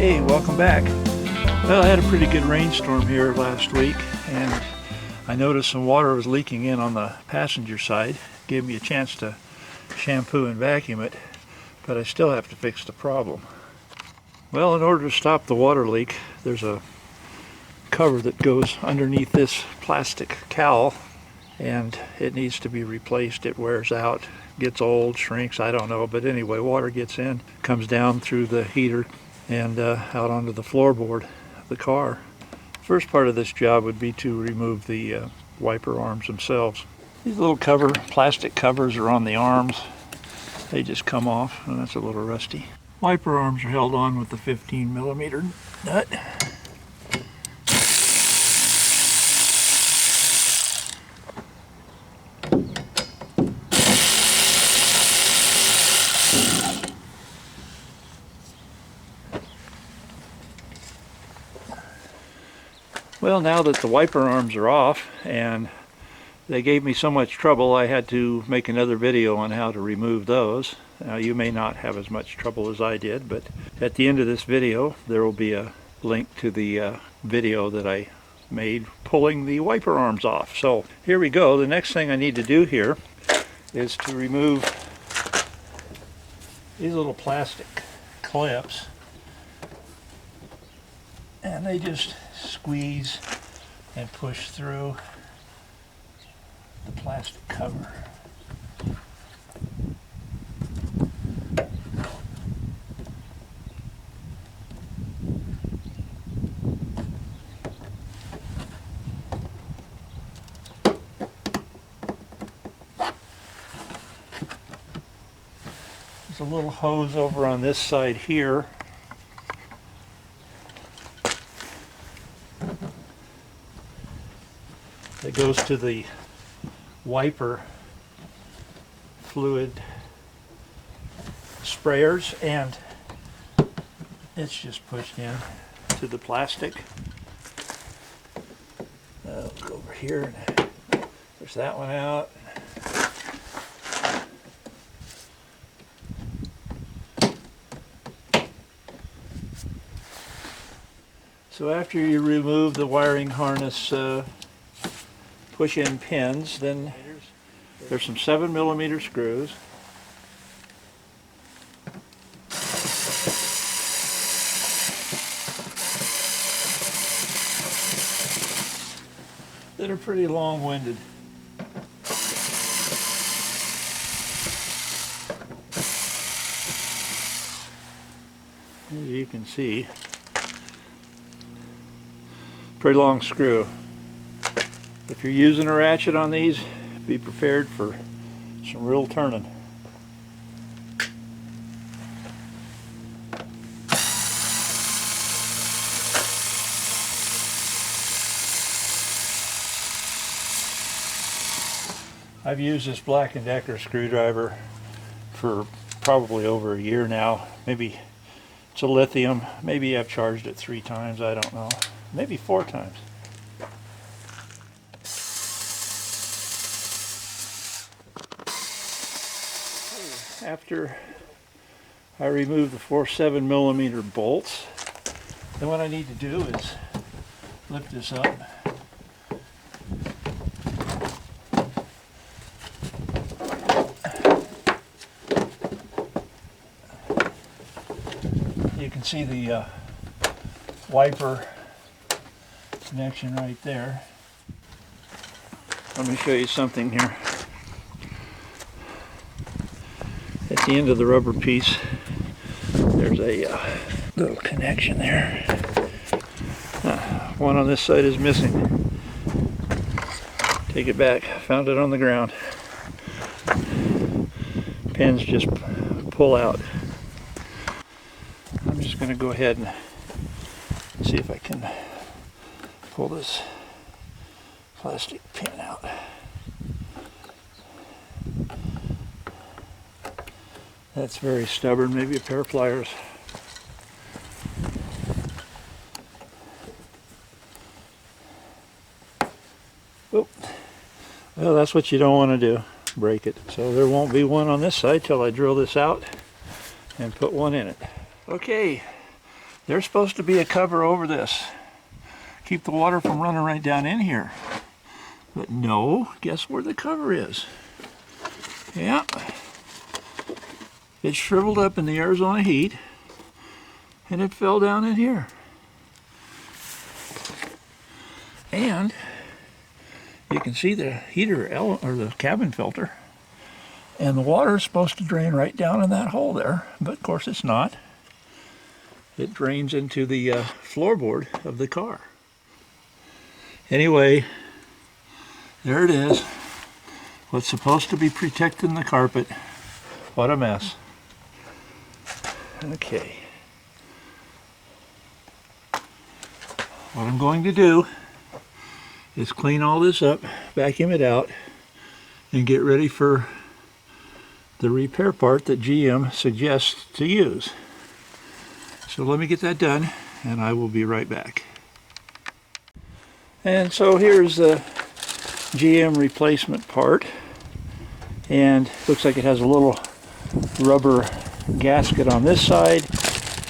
Hey, welcome back. Well, I had a pretty good rainstorm here last week, and I noticed some water was leaking in on the passenger side. Gave me a chance to shampoo and vacuum it, but I still have to fix the problem. Well, in order to stop the water leak, there's a cover that goes underneath this plastic cowl, and it needs to be replaced. It wears out, gets old, shrinks, I don't know, but anyway, water gets in, comes down through the heater and out onto the floorboard of the car. First part of this job would be to remove the wiper arms themselves. These little plastic covers are on the arms. They just come off, and that's a little rusty. Wiper arms are held on with the 15mm nut. Well, now that the wiper arms are off and they gave me so much trouble, I had to make another video on how to remove those. Now, you may not have as much trouble as I did, but at the end of this video there will be a link to the video that I made pulling the wiper arms off. So here we go. The next thing I need to do here is to remove these little plastic clips, and they just squeeze and push through the plastic cover. There's a little hose over on this side here. That goes to the wiper fluid sprayers, and it's just pushed in to the plastic. Let's go over here and push that one out. So after you remove the wiring harness push-in pins, then there's some 7mm screws. That are pretty long-winded. As you can see, pretty long screw. If you're using a ratchet on these, be prepared for some real turning. I've used this Black & Decker screwdriver for probably over a year now. Maybe it's a lithium. Maybe I've charged it 3 times, I don't know. Maybe 4 times. After I remove the 4 7mm bolts, then what I need to do is lift this up. You can see the wiper connection right there. Let me show you something here. At the end of the rubber piece, there's a little connection there. One on this side is missing. Take it back. Found it on the ground. Pins just pull out. I'm just going to go ahead and see if I can pull this plastic pin out. That's very stubborn. Maybe a pair of pliers. Oop. Well, that's what you don't want to do. Break it. So there won't be one on this side till I drill this out and put one in it. Okay, There's supposed to be a cover over this. Keep the water from running right down in here. But no, guess where the cover is? Yeah. It shriveled up in the Arizona heat and it fell down in here. And you can see the heater or the cabin filter, and the water is supposed to drain right down in that hole there, but of course it's not. It drains into the floorboard of the car. Anyway, there it is. What's supposed to be protecting the carpet. What a mess. Okay. What I'm going to do is clean all this up, vacuum it out, and get ready for the repair part that GM suggests to use. So let me get that done, and I will be right back. And so here's the GM replacement part, and looks like it has a little rubber gasket on this side,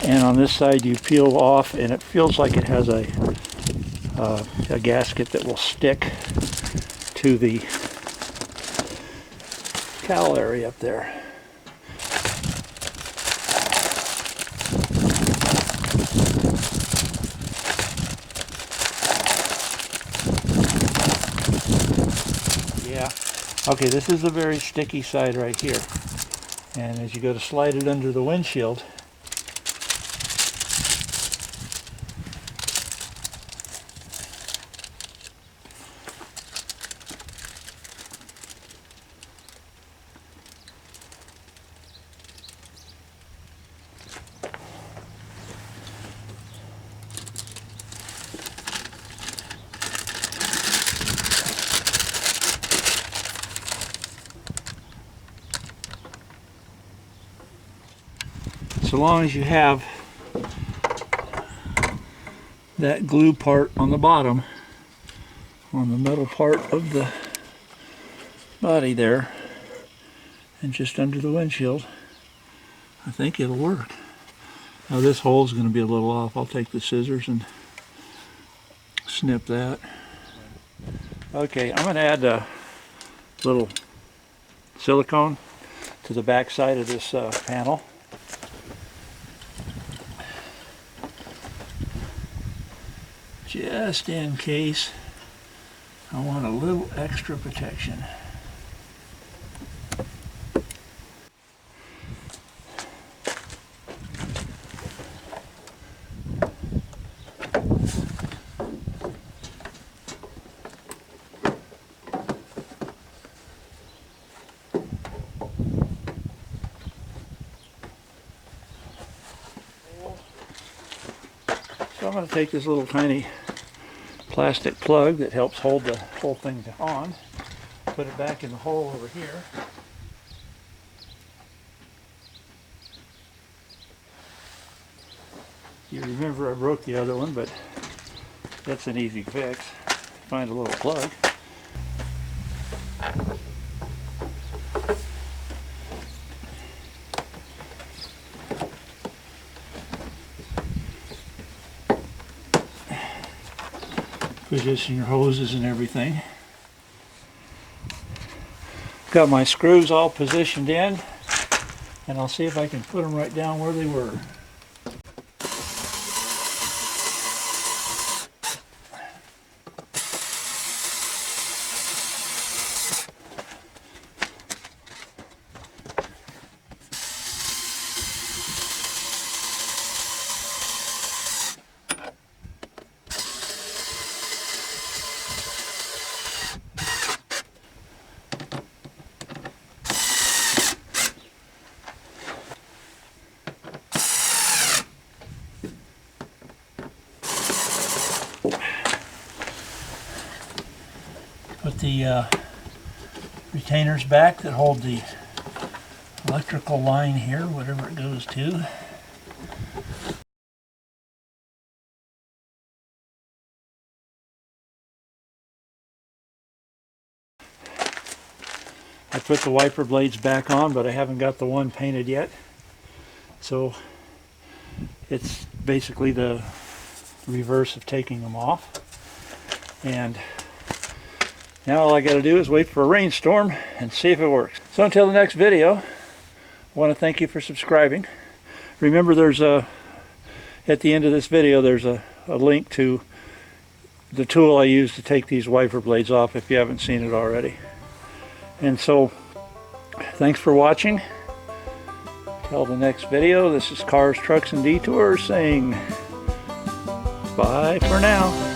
and on this side you peel off, and it feels like it has a gasket that will stick to the cowl area up there. Yeah, okay, this is the very sticky side right here, and as you go to slide it under the windshield, so long as you have that glue part on the bottom, on the metal part of the body there, and just under the windshield, I think it'll work. Now this hole is going to be a little off. I'll take the scissors and snip that. Okay, I'm going to add a little silicone to the back side of this panel. Just in case I want a little extra protection. So I'm going to take this little tiny plastic plug that helps hold the whole thing on, put it back in the hole over here. You remember I broke the other one, but that's an easy fix. Find a little plug. Position your hoses and everything. Got my screws all positioned in, and I'll see if I can put them right down where they were. Put the retainers back that hold the electrical line here, whatever it goes to. I put the wiper blades back on, but I haven't got the one painted yet. So It's basically the reverse of taking them off. And now all I got to do is wait for a rainstorm and see if it works. So until the next video, I want to thank you for subscribing. Remember, there's at the end of this video, there's a link to the tool I use to take these wiper blades off if you haven't seen it already. And so, thanks for watching. Till the next video, this is Cars, Trucks, and Detours saying bye for now.